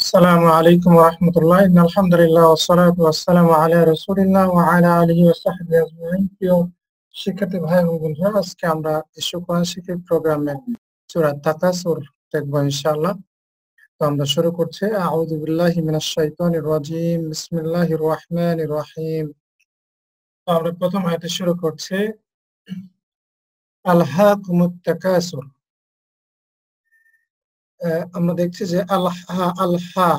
আসসালামু আলাইকুম ওয়া রাহমাতুল্লাহ। আলহামদুলিল্লাহ ওয়াসসালাতু ওয়াসসালামু আলা রাসূলিল্লাহ ওয়া আলা আলিহি ওয়া সাহবিহি আজমাইন। প্রিয় শিক্ষার্থী ভাই এবং বন্ধুরা, আজকে আমরা ইস্যু কোরআন শিক্ষা প্রোগ্রামে সূরা তাকাসুর দেখব ইনশাআল্লাহ। তো আমরা শুরু করছি। আউযু বিল্লাহি মিনাশ শাইতানির রাজীম। বিসমিল্লাহির রাহমানির রাহিম। তো আমরা প্রথম আয়াতে শুরু করছি। আলহাকুমুত তাকাসুর। আমরা দেখছি যে আলহা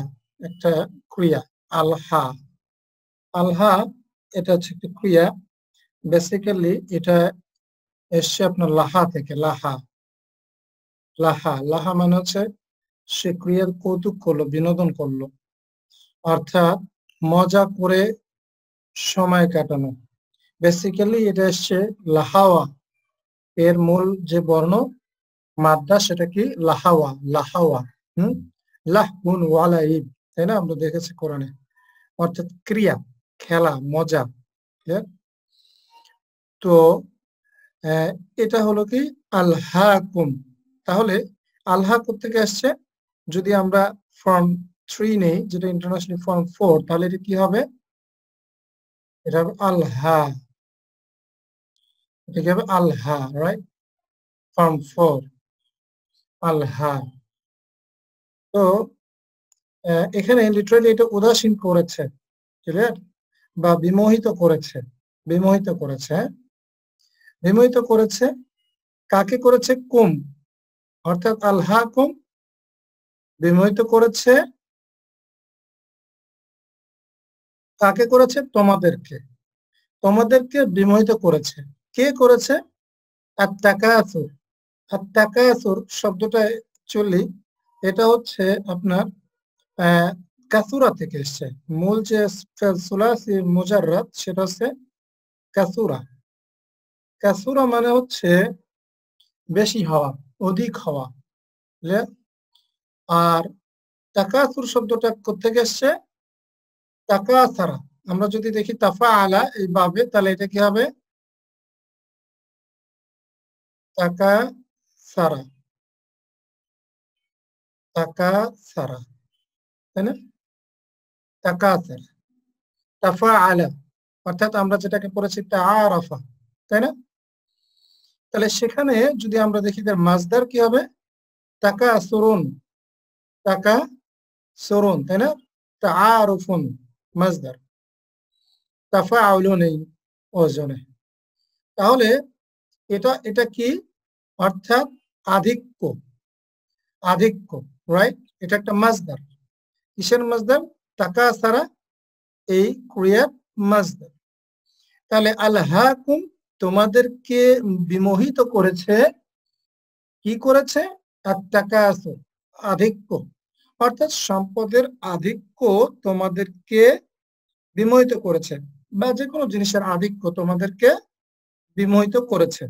একটা ক্রিয়া। আলহা আলহা এটা হচ্ছে একটা ক্রিয়া। বেসিক্যালি এটা এসছে আপনার লাহা থেকে। লাহা লাহা লাহা মানে হচ্ছে সে ক্রিয়ার কৌতুক করলো, বিনোদন করলো, অর্থাৎ মজা করে সময় কাটানো। বেসিক্যালি এটা এসছে লাহাওয়া, এর মূল যে বর্ণ মাদ্দা সেটা কি লাহাওয়া। লাহাওয়া লাহবুন ওয়ালাইব, তাই না? আমরা দেখেছি কোরআনে। অর্থাৎ ক্রিয়া, খেলা, মজা। তো এটা হলো কি আলহাকুম। তাহলে আলহা থেকে আসছে? যদি আমরা ফর্ম 3 নেই, যেটা ইন্টারন্যাশনাল ফর্ম 4, তাহলে এটা কি হবে? এটা হবে আলহা। এটা কি হবে? আলহা, রাইট? ফর্ম 4 আলহা। তো এখানে লিটারালি এটা উদাসীন করেছে, ক্লিয়ার? বা বিমোহিত করেছে। বিমোহিত করেছে, বিমোহিত করেছে। কাকে করেছে? কুম, অর্থাৎ আলহা কুম বিমোহিত করেছে। কাকে করেছে? তোমাদেরকে। তোমাদেরকে বিমোহিত করেছে। কে করেছে? আত-তাকাসুর। আত-তাকাসুর শব্দটা অ্যাকচুয়ালি এটা হচ্ছে আপনার কাসুরা থেকে এসেছে। মূল যে সুলাসি মুজাররাদ সেটা হচ্ছে কাসুরা। কাসুরা মানে হচ্ছে বেশি হওয়া, অধিক হওয়া। আর তাকাসুর শব্দটা কোত্থেকে এসছে? তাকাসারা। আমরা যদি দেখি তাফা আলা এইভাবে, তাহলে এটা কি হবে? তাকাসারা। তাকাসারা, তাই না? তাকাসারা তাফা আলা, অর্থাৎ আমরা যেটাকে পড়েছি তাআরাফা, তাই না? তাহলে সেখানে যদি আমরা দেখি তার মাজদার কি হবে? তাকাসুরুন। তাকাসুরুন, তাই না? তাআরুফুন মাজদার। তাফাউলুন এই ওজনে। তাহলে এটা এটা কি? অর্থাৎ আধিক্য। আধিক্য, রাইট? এটা একটা মাজদার। কিসের মাজদার? তাকাসারা, এই ক্রিয়ার মাজদার। তাহলে আলহাকুম তোমাদেরকে বিমোহিত করেছে। কি করেছে? আত-তাকাসুর, আধিক্য। অর্থাৎ সম্পদের আধিক্য তোমাদেরকে বিমোহিত করেছে, বা যে কোনো জিনিসের আধিক্য তোমাদেরকে বিমোহিত করেছে।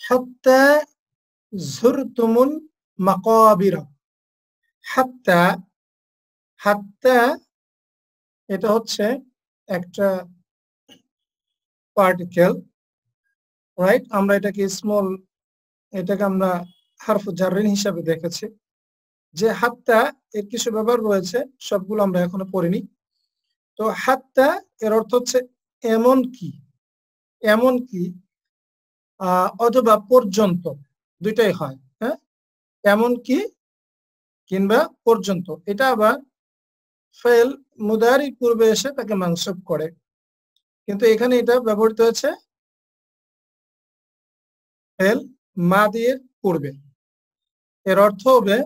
হাত্তা যুরতুমুল মাকাবিরা। হাত্তা, হাত্তা এটা হচ্ছে একটা পার্টিকেল, রাইট? আমরা এটাকে স্মল, এটাকে আমরা হারফ জাররিন হিসাবে দেখেছি। যে হাত্তা এর কিছু ব্যবহার রয়েছে, সবগুলো আমরা এখনো পড়িনি। তো হাত্তা এর অর্থ হচ্ছে এমন কি, এমন কি, অথবা পর্যন্ত, দুইটাই হয়। হ্যাঁ, এমন কি কিংবা পর্যন্ত। এটা আবার ফেল মুদারি পূর্বে এসে তাকে মানসুব করে, কিন্তু এখানে এটা ব্যবহৃত হয়েছে ফেল মাদির পূর্বে। এর অর্থ হবে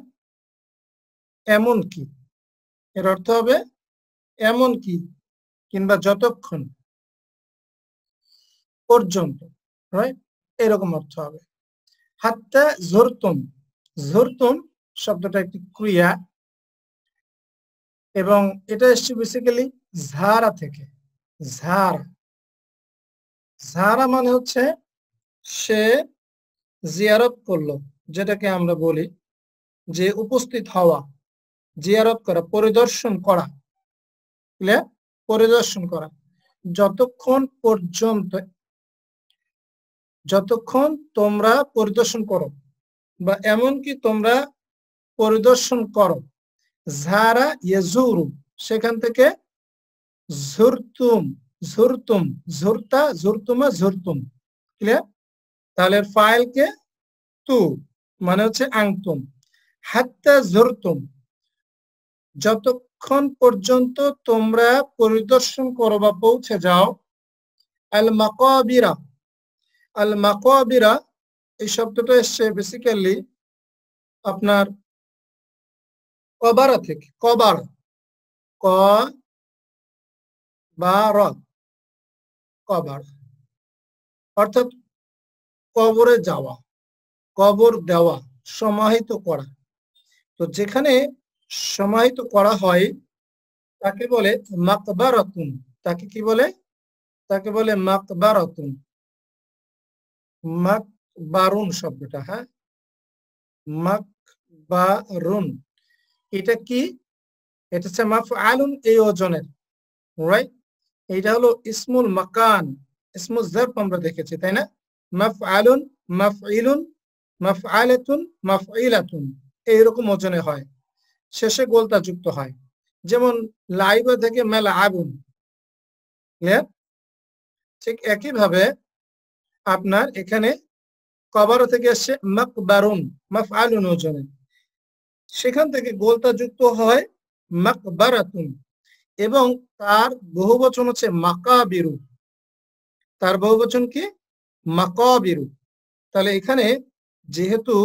এমন কি, এর অর্থ হবে এমন কি কিংবা যতক্ষণ পর্যন্ত, রাইট? এরকম অর্থ হবে। হাত্তা যুরতুম। যুরতুম শব্দটা একটি ক্রিয়া, এবং এটা এসছে বেসিক্যালি ঝারা থেকে। ঝারা, ঝারা মানে হচ্ছে সে জিয়ারত করলো, যেটাকে আমরা বলি যে উপস্থিত হওয়া, জিয়ারত করা, পরিদর্শন করা। পরিদর্শন করা। যতক্ষণ পর্যন্ত, যতক্ষণ তোমরা পরিদর্শন করো, বা এমনকি তোমরা পরিদর্শন করো, ঝারা ইয়াজুরু, সেখান থেকে ঝুরতুম, ঝুরতুম, ঝুরতা, ঝুরতুমা, ঝুরতুম। ক্লিয়ার? তাহলে ফাইলকে তু মানে হচ্ছে আংতুম। হাত্তা ঝুরতুম, যতক্ষণ পর্যন্ত তোমরা পরিদর্শন করো বা পৌঁছে যাও। আল মাকাবিরা, আল মাকাবিরা এই শব্দটা এসছে বেসিক্যালি আপনার কবারা থেকে, কবার, ক বার, কবার অর্থাৎ কবরে যাওয়া, কবর দেওয়া, সমাহিত করা। তো যেখানে সমাহিত করা হয় তাকে বলে মাকবারাতুন। তাকে কি বলে? তাকে বলে মাকবারাতুন। মাকবারুন শব্দটা, হ্যাঁ, মাকবারুন এটা কি? এটা হচ্ছে মাফআলুন এই ওজনের, রাইট? এটা হলো ইসমুল মাকান, ইসমুল জারফ আমরা দেখেছি তাই না? মাফআলুন, মাফঈলুন, মাফআলাতুন, মাফঈলাতুন এইরকম ওজনে হয়, শেষে গোলতা যুক্ত হয়। যেমন লাইবা থেকে মেলা আগুন। ক্লিয়ার? ঠিক একইভাবে আপনার এখানে কবর থেকে আসছে মাকবারুন, মাফআলুন ওজনে, সেখান থেকে গোলতা যুক্ত হয় মাকবারাতুন, এবং তার বহুবচন হচ্ছে মাকাবিরু। তার বহুবচন কি? মাকাবিরু। তাহলে এখানে যেহেতু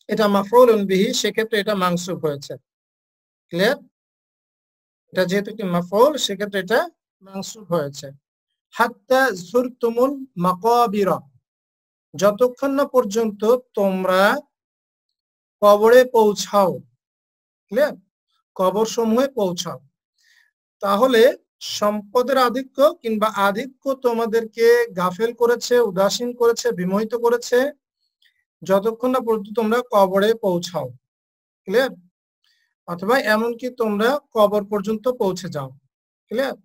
এটা মাফউলুন বিহি, সেক্ষেত্রে এটা মানসুব হয়েছে। ক্লিয়ার? এটা যেহেতু একটি মাফউল, সেক্ষেত্রে এটা মানসুব হয়েছে। হাত্তা যুরতুমুল মাকাবিরা, যতক্ষণ না পর্যন্ত তোমরা কবরে পৌঁছাও। ক্লিয়ার? কবর সমূহে পৌঁছাও। তাহলে সম্পদের আধিক্য কিংবা আধিক্য তোমাদেরকে গাফেল করেছে, উদাসীন করেছে, বিমোহিত করেছে যতক্ষণ না পর্যন্ত তোমরা কবরে পৌঁছাও। ক্লিয়ার? অথবা এমনকি তোমরা কবর পর্যন্ত পৌঁছে যাও। ক্লিয়ার?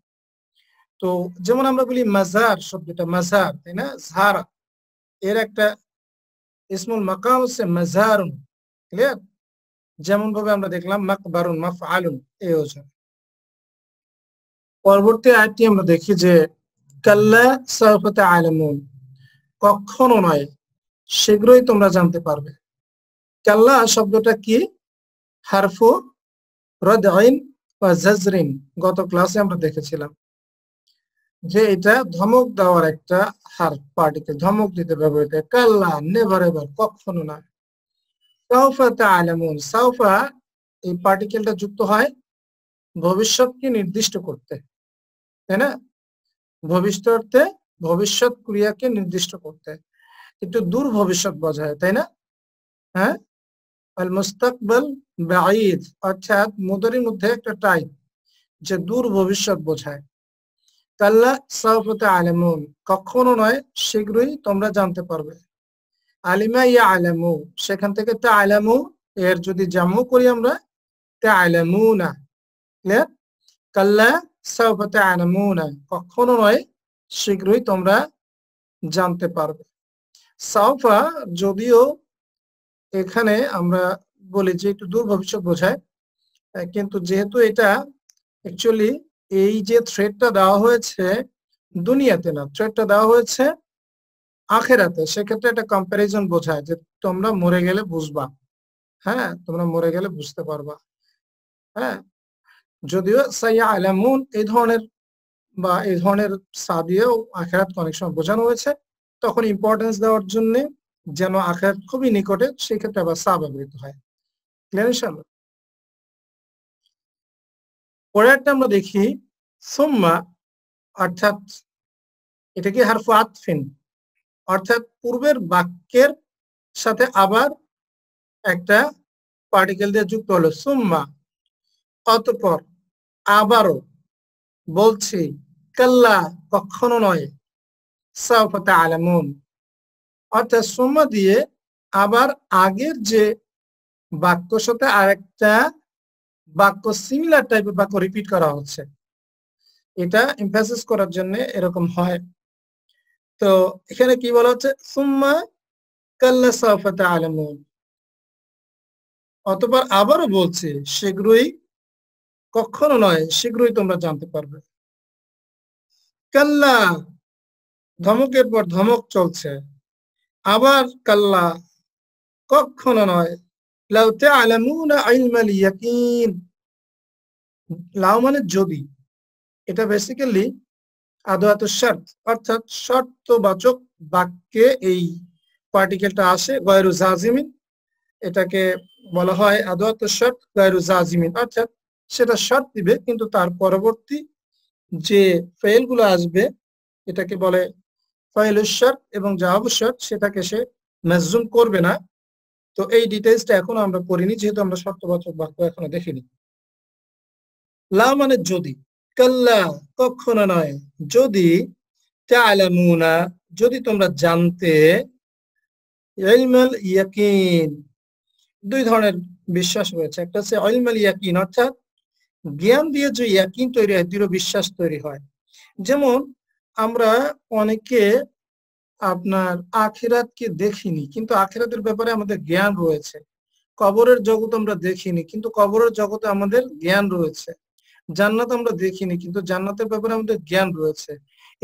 তো যেমন আমরা বলি মাজার শব্দটা, মাজার, তাই না? ঝারা এর একটা ইসমুল মাকাম হচ্ছে মাজারুন। ক্লিয়ার? যেমন ভাবে আমরা দেখলাম মাকবারুন, মাফআলুন এই ওজন। পরবর্তী আয়াতটি আমরা দেখি যে কাল্লা সাউফা তা'লামুন, কখনো নয়, শীঘ্রই তোমরা জানতে পারবে। কাল্লা শব্দটা কি? হারফু রাদঈন ওয়া জাজরিন, গত ক্লাসে আমরা দেখেছিলাম যে এটা ধমক দেওয়ার একটা হারফ, পার্টিকেল, ধমক দিতে ব্যবহৃত। কাল্লা নেভার এভার, কখনো না। সাউফা তা'লামুন, সাউফা এই পার্টিকেলটা যুক্ত হয় ভবিষ্যৎকে নির্দিষ্ট করতে, তাই না? ভবিষ্যতে ভবিষ্যৎ ক্রিয়াকে নির্দিষ্ট করতে, একটু দূর ভবিষ্যৎ বোঝায়, তাই না? হ্যাঁ, আল মুস্তাকবাল বাঈদ, অর্থাৎ মুদারির মধ্যে একটা টাইপ যে দূর ভবিষ্যৎ বোঝায়। কাল্লা সাউফা তা'লামুন, কখনো নয়, শীঘ্রই তোমরা জানতে পারবে। আলিমা ইয়ালামু, সেখান থেকে তা'লামু এর যদি জামু করি আমরা তা'লামুনা। ক্লিয়ার? কাল্লা সাউফা তা'লামুনা, কখনো নয়, শীঘ্রই তোমরা জানতে পারবে। সাউফা যদিও এখানে আমরা বলি যে একটু দূর ভবিষ্যৎ বোঝায়, কিন্তু যেহেতু এটা অ্যাকচুয়ালি এই যে থ্রেডটা দেওয়া হয়েছে দুনিয়াতে না, থ্রেডটা দেওয়া হয়েছে আখেরাতে, সেক্ষেত্রে একটা কম্প্যারিজন বোঝায় যে তোমরা মরে গেলে বুঝবা। হ্যাঁ, তোমরা মরে গেলে বুঝতে পারবা। হ্যাঁ, যদিও সাইয়ালামুন এই ধরনের বা এই ধরনের সাদিয়েও আখেরাতকে অনেক সময় বোঝানো হয়েছে, তখন ইম্পর্টেন্স দেওয়ার জন্য যেন আখেরাত খুবই নিকটে, সেক্ষেত্রে আবার সা ব্যবহৃত হয়। ক্লিয়ার ইনশাআল্লাহ? পরেরটা আমরা দেখি সুম্মা, অর্থাৎ এটা কি হারফু আতফিন, অর্থাৎ পূর্বের বাক্যের সাথে আবার একটা পার্টিকেল দিয়ে যুক্ত হলো। সুম্মা অতঃপর, আবারও বলছি, কাল্লা কখনো নয়, সাউফা তা'লামুন, অর্থাৎ সুম্মা দিয়ে আবার আগের যে বাক্যর সাথে আরেকটা বাক্য, সিমিলার টাইপের বাক্য রিপিট করা হচ্ছে। এটা এমফাসিস করার জন্য এরকম হয়। তো এখানে কি বলা হচ্ছে? সুম্মা কাল্লা সাউফা তা'লামুন, অতঃপর আবারও বলছে শীঘ্রই, কখনো নয়, শীঘ্রই তোমরা জানতে পারবে। কাল্লা, ধমকের পর ধমক চলছে, আবার কাল্লা, কখনো নয়। লাউ তা'লামুনা ইলমাল ইয়াকিন, লাউ মানে যদি, এটা বেসিক্যালি আদাতুশ শার্ত, অর্থাৎ শর্তবাচক বাক্যে এই পার্টিকেলটা আসে, গায়রু জাজিমিন, এটাকে বলা হয় আদাতুশ শার্ত গায়রু জাজিমিন, অর্থাৎ সেটা শর্ত দিবে কিন্তু তার পরবর্তী যে ফেলগুলো আসবে এটাকে বলে ফাইলুশ শার্ত, এবং জাওয়াবুশ শার্ত সেটাকে সে মাজজুম করবে না। তো এই ডিটেইলসটা এখনো আমরা পড়িনি, যেহেতু আমরা শর্তবাচক বাক্য এখনো দেখিনি। লা মানে যদি, কাল্লা কখনো নয়, যদি, তা'লামুনা যদি তোমরা জানতে, ইলমাল ইয়াকিন দুই ধরনের বিশ্বাস রয়েছে, একটা হচ্ছে ইলমাল ইয়াকিন অর্থাৎ জ্ঞান দিয়ে যে ইয়াকিন তৈরি হয়, দৃঢ় বিশ্বাস তৈরি হয়। যেমন আমরা অনেকে আপনার আখিরাতকে দেখিনি কিন্তু আখিরাতের ব্যাপারে আমাদের জ্ঞান রয়েছে, কবরের জগৎ আমরা দেখিনি কিন্তু কবরের জগতে আমাদের জ্ঞান রয়েছে, জান্নাত আমরা দেখিনি কিন্তু জান্নাতের ব্যাপারে আমাদের জ্ঞান রয়েছে।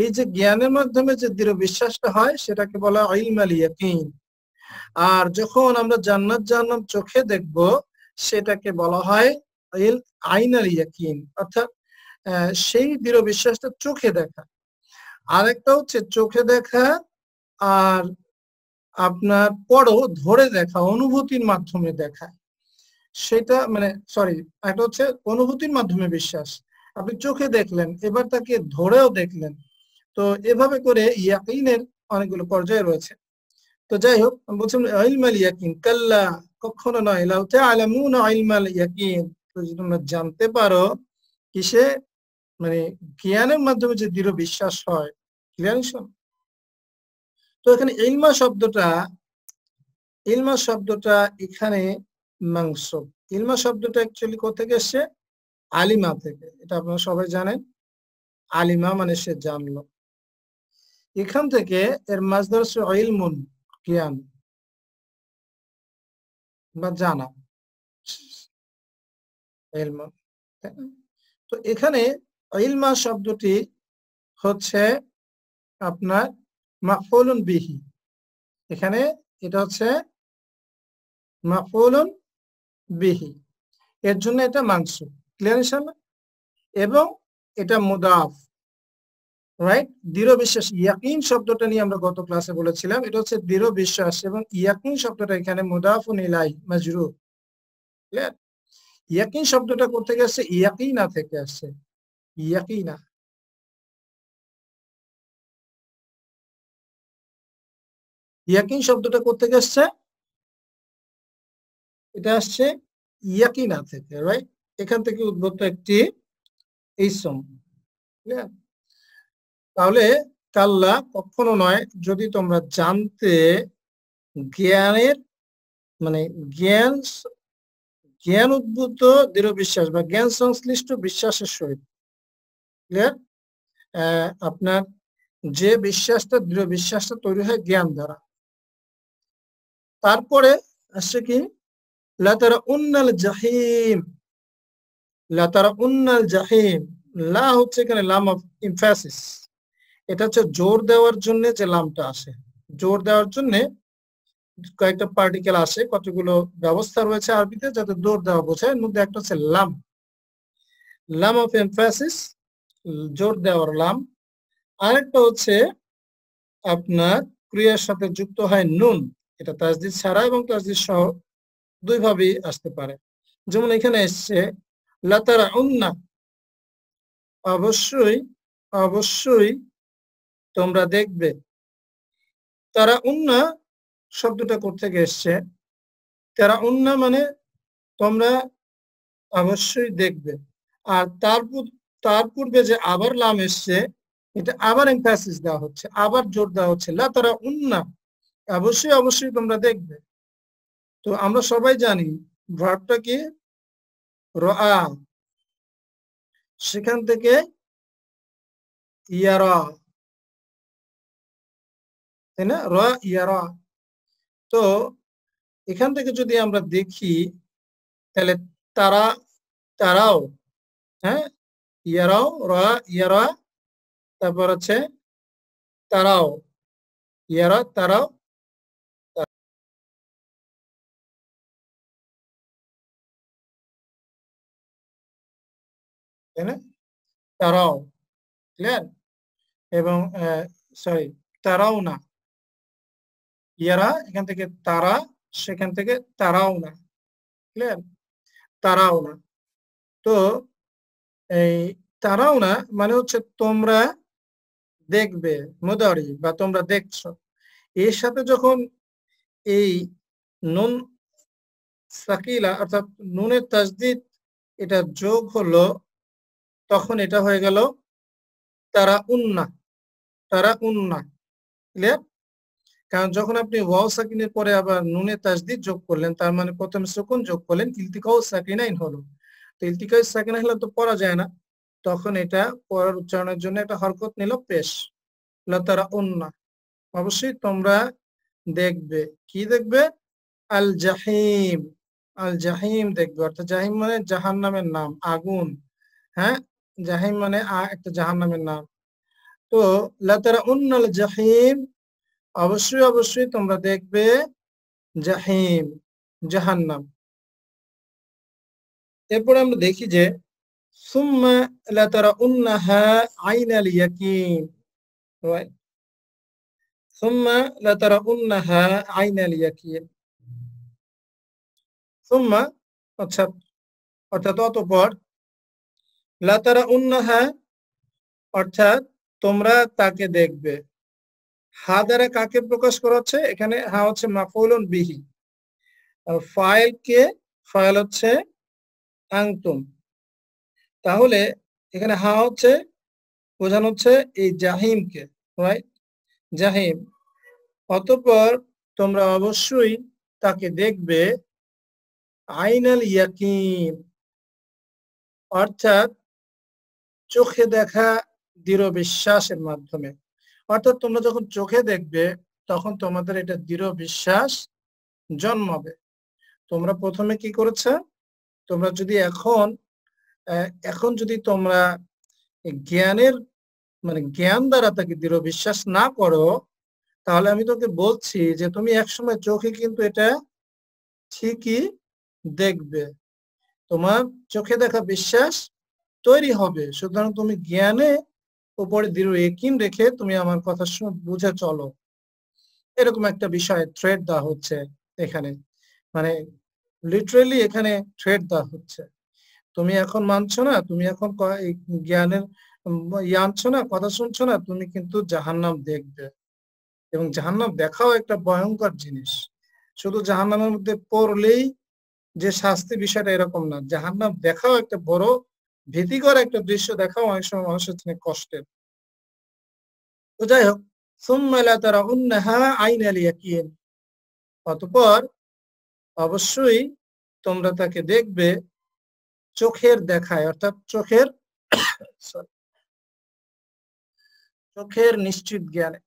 এই যে জ্ঞানের মাধ্যমে যে দৃঢ় বিশ্বাসটা হয় সেটাকে বলা হয় ইলমাল ইয়াকিন। আর যখন আমরা জান্নাত জাহান্নাম চোখে দেখব সেটাকে বলা হয় আইনাল ইয়াকিন, অর্থাৎ সেই দৃঢ় বিশ্বাসটা চোখে দেখা। আরেকটা হচ্ছে চোখে দেখা আর আপনার পরও ধরে দেখা, অনুভূতির মাধ্যমে দেখা, সেটা মানে সরি, একটা হচ্ছে অনুভূতির মাধ্যমে বিশ্বাস, আপনি চোখে দেখলেন এবার তাকে ধরেও দেখলেন। তো এভাবে করে ইয়াকিনের অনেকগুলো পর্যায় রয়েছে। তো যাই হোক, আমি বলছিলাম ইলমাল ইয়াকিন, কাল্লা কখনো নয়, লাউ তা'লামুনা ইলমাল ইয়াকিন, তো যদি তোমরা জানতে পারো কিসে, মানে জ্ঞানের মাধ্যমে যে দৃঢ় বিশ্বাস হয়। ক্লিয়ার? তো এখানে ইলমা শব্দটা এখানে মাংসুব। ইলমা শব্দটা অ্যাকচুয়ালি কোথা থেকে এসছে? আলিমা থেকে, এটা আপনারা সবাই জানেন। আলিমা মানে সে জানলো, এখান থেকে এর মাসদার হচ্ছে ইলমুন, জ্ঞান বা জানা, ইলমুন। তো এখানে ইলমা শব্দটি হচ্ছে আপনার মাফউলুন বিহি, এখানে এটা হচ্ছে মাফউলুন বিহি, এর জন্য এটা মানসুব। ক্লিয়ার ইনশাআল্লাহ? এবং এটা মুদাফ, রাইট? দৃঢ় বিশ্বাস, ইয়াকিন শব্দটা নিয়ে আমরা গত ক্লাসে বলেছিলাম, এটা হচ্ছে দৃঢ় বিশ্বাস, এবং ইয়াকিন শব্দটা এখানে মুদাফুন ইলাই মাজরুর। ক্লিয়ার? ইয়াকিন শব্দটা কোথা থেকে আসছে? ইয়াকিনা থেকে আসছে, ইয়াকিনা। ইয়াকিন শব্দটা কোথা থেকে আসছে? এটা আসছে ইয়াকিনা থেকে, রাইট? এখান থেকে উদ্ভূত একটি ইসম। ক্লিয়ার? তাহলে কাল্লা কখনো নয়, যদি তোমরা জানতে, জ্ঞানের মানে জ্ঞান, জ্ঞান উদ্ভূত দৃঢ় বিশ্বাস বা জ্ঞান সংশ্লিষ্ট বিশ্বাসের সহিত। ক্লিয়ার? আপনার যে বিশ্বাসটা, দৃঢ় বিশ্বাসটা তৈরি হয় জ্ঞান দ্বারা। তারপরে আসছে কি? লাতারা উন্নাল জাহিম, লাতারা উন্নাল জাহিম, লা হচ্ছে এখানে লাম অফ এমফাসিস, এটা হচ্ছে জোর দেওয়ার জন্য যে লামটা আসে, জোর দেওয়ার জন্য কয়েকটা পার্টিকেল আসে, কতগুলো ব্যবস্থা রয়েছে আরবিতে যাতে জোর দেওয়া বোঝায়, এর মধ্যে একটা হচ্ছে লাম, লাম অফ এমফাসিস, জোর দেওয়ার লাম। আরেকটা হচ্ছে আপনার ক্রিয়ার সাথে যুক্ত হয় নুন, এটা তাসদিদ ছাড়া এবং তাসদিদ সহ দুই ভাবেই আসতে পারে। যেমন এখানে এসছে লাতারা উন্না, অবশ্যই অবশ্যই তোমরা দেখবে। তারা উন্না শব্দটা কোত্থেকে এসছে? তারা উন্না মানে তোমরা অবশ্যই দেখবে, আর তার পূর্বে যে আবার লাম এসছে, এটা আবার এমফাসিস দেওয়া হচ্ছে, আবার জোর দেওয়া হচ্ছে, লা তারা উন্না, অবশ্যই অবশ্যই তোমরা দেখবে। তো আমরা সবাই জানি ভার্বটা কি? রআ, সেখান থেকে ইয়ারা, তাই না? রা ইয়ারা। তো এখান থেকে যদি আমরা দেখি তাহলে তারা তারাও, হ্যাঁ, ইয়ারাও ইয়ারা, তারপর হচ্ছে তারাও, ইয়ারা তারাও, তাই না? তারাও, ক্লিয়ার? এবং সরি, তারাও না, ইয়ারা এখান থেকে তারা, সেখান থেকে তারাও না, ক্লিয়ার? তারাও না। তো এই তারাও না মানে হচ্ছে তোমরা দেখবে, মুদারি বা তোমরা দেখছো। এর সাথে যখন এই নুন সাকিলা অর্থাৎ নুনের তাসদিদ এটা যোগ হলো, তখন এটা হয়ে গেল তারা উন্না, তারা উন্না, ক্লিয়ার? কারণ যখন আপনি ওয়াও সাকিনের পরে আবার নুনের তাসদিদ যোগ করলেন, তার মানে প্রথমে সুকুন যোগ করলেন, ইলতিকাউ সাকিনাইন হলো। তো ইলতিকাউ সাকিনাইন হলে তো পড়া যায় না, তখন এটা পড়ার উচ্চারণের জন্য একটা হরকত নিল পেশ, তারা উন্না, অবশ্যই তোমরা দেখবে। কি দেখবে? আল জাহিম, আল জাহিম দেখবে, অর্থাৎ জাহিম মানে জাহান্নামের নাম, আগুন। হ্যাঁ, জাহিম মানে একটা জাহান্নামের নাম। তো লাতারা উন্নাল জাহিম, অবশ্যই অবশ্যই তোমরা দেখবে জাহিম, জাহান্নাম। এরপরে আমরা দেখি যে সুম্মা লাতারা উন্নাহা আইনাল ইয়াকিন, রাইট? সুম্মা লাতারা উন্নাহা আইনাল ইয়াকিন, সুম্মা অর্থাৎ অর্থাৎ অতঃপর, লাতারা উন্নাহা অর্থাৎ তোমরা তাকে দেখবে। হা দ্বারা কাকে প্রকাশ করা হচ্ছে? এখানে হা হচ্ছে মাফউলুন বিহি, আর ফাইল কে? ফাইল হচ্ছে আনতুম। তাহলে এখানে হা হচ্ছে বোঝানো হচ্ছে এই জাহিমকে, রাইট? জাহিম। অতঃপর তোমরা অবশ্যই তাকে দেখবে আইনাল ইয়াকিন, অর্থাৎ চোখে দেখা দৃঢ় বিশ্বাসের মাধ্যমে। অর্থাৎ তোমরা যখন চোখে দেখবে তখন তোমাদের এটা দৃঢ় বিশ্বাস জন্মাবে। তোমরা প্রথমে কি করেছে? তোমরা যদি এখন যদি তোমরা জ্ঞানের মানে জ্ঞান দ্বারা তাকে দৃঢ় বিশ্বাস না করো, তাহলে আমি তোকে বলছি যে তুমি একসময় চোখে কিন্তু এটা ঠিকই দেখবে, তোমার চোখে দেখা বিশ্বাস তৈরি হবে। সুতরাং তুমি জ্ঞানে উপরে দৃঢ় ইকিন রেখে তুমি আমার কথা বুঝে চলো, এরকম একটা বিষয় থ্রেড দেওয়া হচ্ছে এখানে। মানে লিটারেলি এখানে থ্রেড দেওয়া হচ্ছে। তুমি এখন মানছো না, তুমি এখন এই জ্ঞানের আনছো না, কথা শুনছো না, তুমি কিন্তু জাহান্নাম দেখবে। এবং জাহান্নাম দেখাও একটা ভয়ঙ্কর জিনিস। শুধু জাহান্নামের মধ্যে পড়লেই যে শাস্তি, বিষয়টা এরকম না। জাহান্নাম দেখাও একটা বড় ভীতিকর একটা দৃশ্য, দেখাও অনেক সময় মানুষের জন্য কষ্টের। তো যাই হোক, সুম্মা লা তারাউন্নাহা আইনাল ইয়াকিন, অতঃপর অবশ্যই তোমরা তাকে দেখবে চোখের দেখায়, অর্থাৎ চোখের নিশ্চিত জ্ঞানে।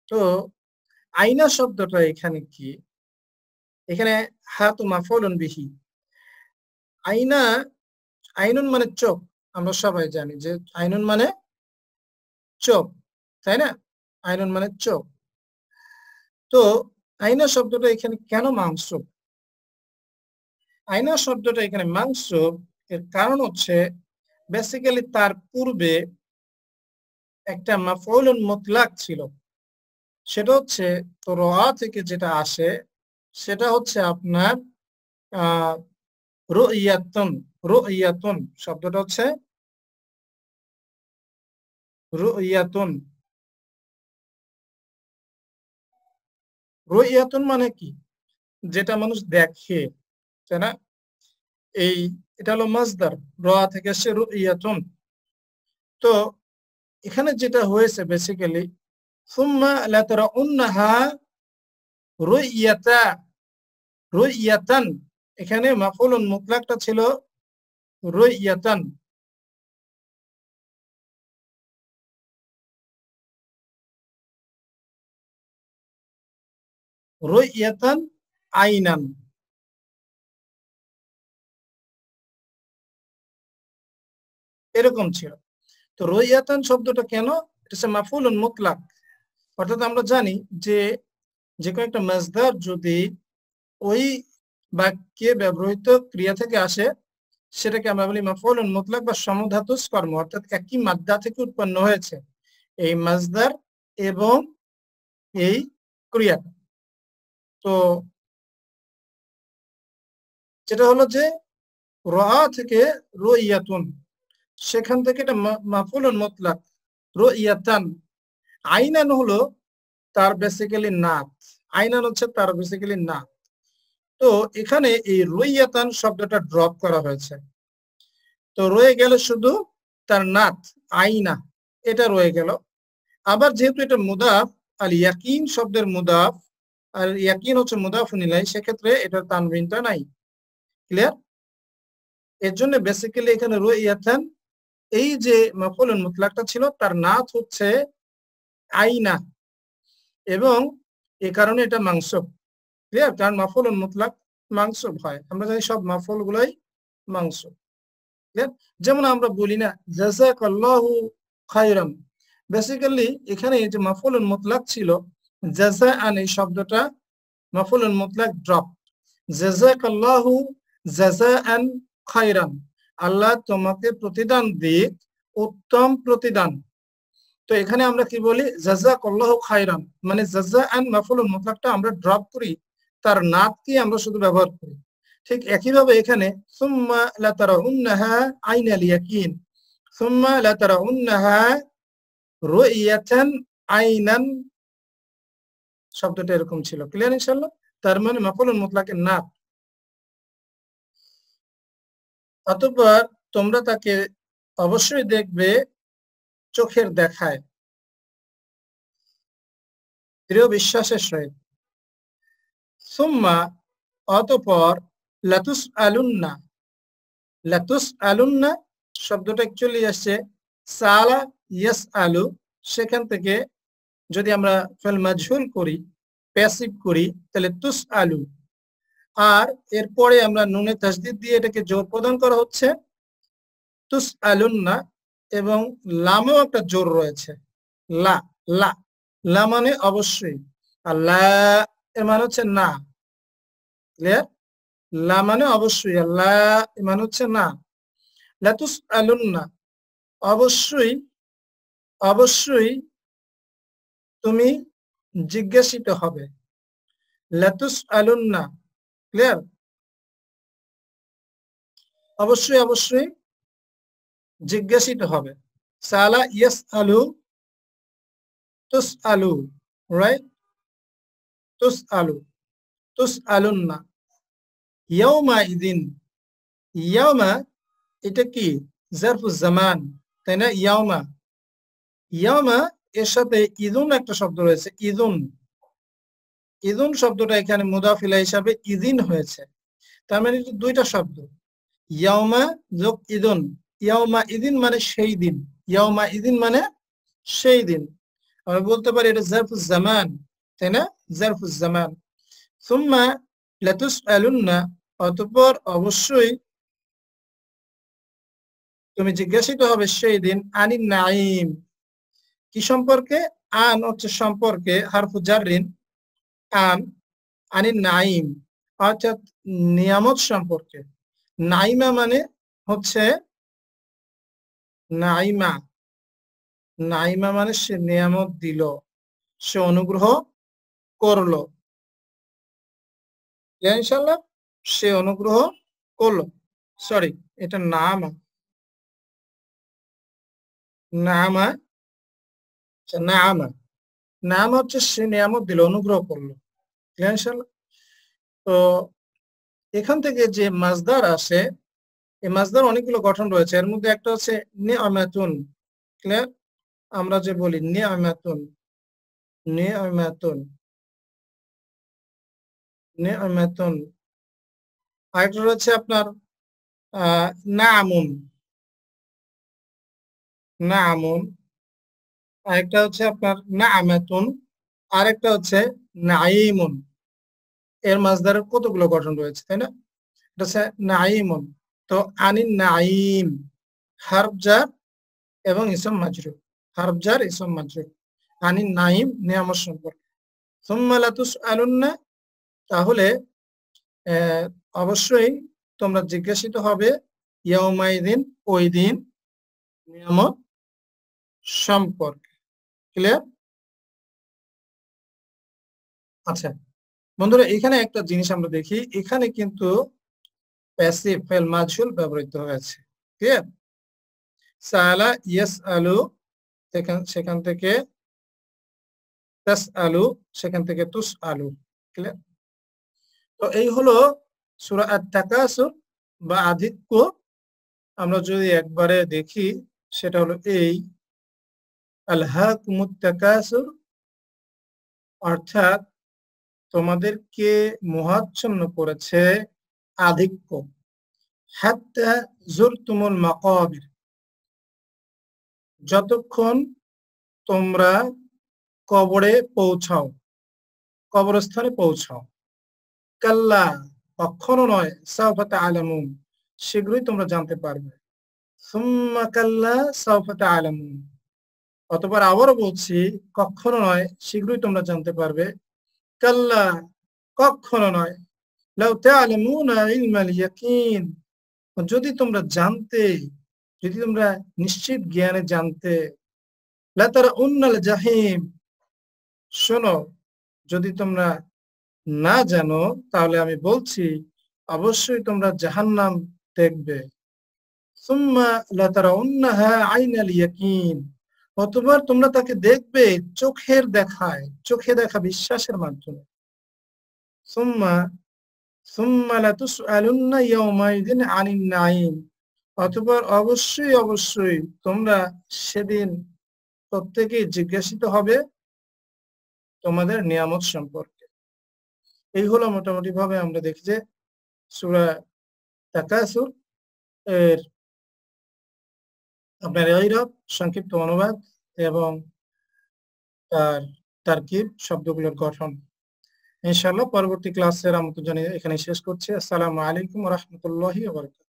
তো আইনা শব্দটা এখানে কি? এখানে হাতু মাফউলুন বিহি। আইনা, আইনুন মানে চোখ, আমরা সবাই জানি যে আইনুন মানে চোখ, তাই না? আইনুন মানে চোখ। তো আইনা শব্দটা এখানে কেন মাংসুব? আইনা শব্দটা এখানে মাংসুব এর কারণ হচ্ছে বেসিক্যালি তার পূর্বে একটা মাফউলুন মুতলাক ছিল। সেটা হচ্ছে তো র থেকে যেটা আসে সেটা হচ্ছে আপনার আহ রুইয়াতুন। রুইয়াতুন শব্দটা হচ্ছে রুইয়াতুন। রুইয়াতুন মানে কি? যেটা মানুষ দেখে, তাই না? এই এটা হলো মাজদার, র থেকে আসছে রুইয়াতুন। তো এখানে যেটা হয়েছে বেসিক্যালি সুম্মা লাতারাউন্নাহা রুইয়াতা, রুইয়াতান, এখানে মাফউলুন মুতলাকটা ছিল রুইয়াতান। রুইয়াতান আইনান, এরকম ছিল। তো রুইয়াতান শব্দটা কেন, এটা হচ্ছে মাফউলুন মুতলাক, অর্থাৎ আমরা জানি যে যে কোনো একটা মাসদার যদি ওই বাক্যে ব্যবহৃত ক্রিয়া থেকে আসে সেটাকে আমরা বলি মাফউলুন মুতলাক বা সমধাতুস কর্ম, অর্থাৎ একই মাদ্দা থেকে উৎপন্ন হয়েছে এই মাসদার এবং এই ক্রিয়াটা। তো যেটা হলো যে রাআ থেকে রুইয়াতুন, সেখান থেকে এটা মাফউলুন মুতলাক রুইয়াতান। আইনান হলো তার বেসিক্যালি নাত, আইনান হচ্ছে তার বেসিক্যালি নাত। তো এখানে এই রুইয়াতান শব্দটা ড্রপ করা হয়েছে, তো রয়ে গেল শুধু তার নাত আইনা, এটা রয়ে গেল। আবার যেহেতু এটা মুদাফ, আল ইয়াকিন শব্দের মুদাফ, আর ইয়াকিন হচ্ছে মুদাফুন ইলাইহি, সেক্ষেত্রে এটার তানবিনটা নাই। ক্লিয়ার? এর জন্য বেসিক্যালি এখানে রুইয়াতান, এই যে মাফউলুন মুতলাকটা ছিল তার নাত হচ্ছে আইনা, এবং এই কারণে এটা মানসুব। ক্লিয়ার? কারণ মাফউলুন মুতলাক মানসুব হয়, আমরা জানি সব মাফউল গুলাই মানসুব। ক্লিয়ার? যেমন আমরা বলি না জাযাকাল্লাহু খায়রান, বেসিক্যালি এখানে যে মাফউলুন মুতলাক ছিল জাযাআন, এই শব্দটা মাফউলুন মুতলাক ড্রপ। জাযাকাল্লাহু জাযাআন খায়রান, আল্লাহ তোমাকে প্রতিদান দিক উত্তম প্রতিদান। তো এখানে আমরা কি বলি জাযাকাল্লাহু খায়রান, মানে জাযাআন মাফউলুন মুতলাকটা আমরা ড্রপ করি, তার নাতকে আমরা শুধু ব্যবহার করি। ঠিক একইভাবে এখানে সুম্মা লাতারাউন্নাহা আইনাল ইয়াকিন, সুম্মা লাতারাউন্নাহা রুইয়াতান আইনান, শব্দটা এরকম ছিল। ক্লিয়ার ইনশাআল্লাহ? তার মানে মাফউলুন মুতলাকের নাত। অতঃপর তোমরা তাকে অবশ্যই দেখবে চোখের দেখায়, দৃঢ় বিশ্বাসের সহিত। সুম্মা অতঃপর লাতুস আলুন্না, লাতুস আলুন্না শব্দটা অ্যাকচুয়ালি আসছে সালা ইয়াস আলু, সেখান থেকে যদি আমরা ফেল মাজহুল করি, প্যাসিভ করি, তাহলে তুস আলু। আর এরপরে আমরা নুনে তাসদিদ দিয়ে এটাকে জোর প্রদান করা হচ্ছে তুস আলুন্না, এবং লামেও একটা জোর রয়েছে, লা লা, লা মানে অবশ্যই, আর লা এর মানে হচ্ছে না। ক্লিয়ার? লা মানে অবশ্যই, আর লা এর মানে হচ্ছে না। লাতুস আলুন্না, অবশ্যই অবশ্যই তুমি জিজ্ঞাসিত হবে। লাতুস আলুন্না, ক্লিয়ার? অবশ্যই অবশ্যই জিজ্ঞাসিত হবে। সালা ইয়াস আলু, তুস আলু, রাইট? তুস আলু, তুস আলুন্না। ইয়াউমা ইদিন, ইয়াউমা এটা কি জারফুজ জামান, তাই না? ইয়াউমা, ইয়াউমা এর সাথে ইদুন একটা শব্দ রয়েছে, ইদুন। ইদুন শব্দটা এখানে মুদাফ ইলাইহি হিসাবে ইদিন হয়েছে, তার মানে দুইটা শব্দ, ইয়াউমা যোগ ইদুন। ইয়াউমা ইদিন মানে সেই দিন, ইয়াউমা ইদিন মানে সেই দিন। আমরা বলতে পারি এটা জারফুজ জামান, তাই না? জারফুজ জামান। সুম্মা লাতুসআলুন্না, অতঃপর অবশ্যই তুমি জিজ্ঞাসিত হবে সেই দিন আনিন নাঈম, কি সম্পর্কে? আন হচ্ছে সম্পর্কে, হারফু জাররিন, আন, আনিন নাঈম অর্থাৎ নিয়ামত সম্পর্কে। নাইমা মানে হচ্ছে নাইমা, নাইমা মানে সে নিয়ামত দিল, সে অনুগ্রহ করলো। ইনশাআল্লাহ, সে অনুগ্রহ করলো। সরি, এটা নামা, নামা, নামা, নাম হচ্ছে সে নিয়ামত দিল, অনুগ্রহ করলো। ইনশাআল্লাহ। তো এখান থেকে যে মাজদার আসে, এই মাজদার অনেকগুলো গঠন রয়েছে, এর মধ্যে একটা হচ্ছে নিআমাতুন। ক্লিয়ার? আমরা যে বলি নিআমাতুন, নিআমাতুন, নিআমাতুন। আরেকটা রয়েছে আপনার নামুন, নামুন। আরেকটা হচ্ছে আপনার নাআমাতুন, আরেকটা হচ্ছে নাঈমুন। এর মাজদারের কতগুলো গঠন রয়েছে, তাই না? এটা হচ্ছে নাঈমুন। তো আনিন নাঈম, হারফ জার এবং ইসম মাজরুর, হারফ জার ইসম মাজরুর, আনিন নাইম নিয়ামত সম্পর্কে। সুম্মা লাতুসআলুন্না, তাহলে অবশ্যই তোমরা জিজ্ঞাসিত হবে ইয়াউমাইদিন, ওই দিন, নিয়ামত সম্পর্কে। ক্লিয়ার? আচ্ছা বন্ধুরা, এখানে একটা জিনিস আমরা দেখি, এখানে কিন্তু প্যাসিভ ফেল মাজহুল ব্যবহৃত হয়েছে। ক্লিয়ার? সাআলা ইয়াসআলু, সেখান থেকে তাসআলু, সেখান থেকে তুসআলু। ক্লিয়ার? তো এই হলো সূরা আত-তাকাসুর বা আধিক্য। আমরা যদি একবারে দেখি সেটা হলো এই আলহাকুমুত তাকাসুর, অর্থাৎ তোমাদেরকে মোহাচ্ছন্ন করেছে আধিক্য। হাত্তা যুরতুমুল মাকাবির, যতক্ষণ তোমরা কবরে পৌঁছাও, কবরস্থানে পৌঁছাও। কাল্লা, কখনো নয়, সাওফা তা'লামুন, শীঘ্রই তোমরা জানতে পারবে। সুম্মা কাল্লা সাওফা তা'লামুন, অতঃপর আবারও বলছি, কখনো নয়, শীঘ্রই তোমরা জানতে পারবে। কাল্লা, কখনো নয়, লাউ তা'লামুনা ইলমাল ইয়াকিন, যদি তোমরা জানতে, যদি তোমরা নিশ্চিত জ্ঞানে জানতে। লাতারাউন্নাল জাহিম, শোনো, যদি তোমরা না জানো তাহলে আমি বলছি অবশ্যই তোমরা জাহান্নাম দেখবে। সুম্মা লাতারাউন্নাহা আইনাল ইয়াকিন, অতঃপর তোমরা তাকে দেখবে চোখের দেখায়, চোখে দেখা বিশ্বাসের মাধ্যমে। সুম্মা সুম্মা লাতুসআলুন্না ইয়াউমাইদিন আনিন নাঈম, অতঃপর অবশ্যই অবশ্যই তোমরা সেদিন প্রত্যেকেই জিজ্ঞাসিত হবে তোমাদের নিয়ামত সম্পর্কে। এই হলো মোটামুটি ভাবে আমরা দেখি যে সূরা তাকাসুর এর আপনার ইরাব, সংক্ষিপ্ত অনুবাদ এবং তার তারকিব, শব্দগুলোর গঠন। ইনশাআল্লাহ পরবর্তী ক্লাসের আমন্ত্রণ জানিয়ে এখানে শেষ করছি। আসসালামু আলাইকুম ওয়া রাহমাতুল্লাহি ওয়া বারাকাতুহু।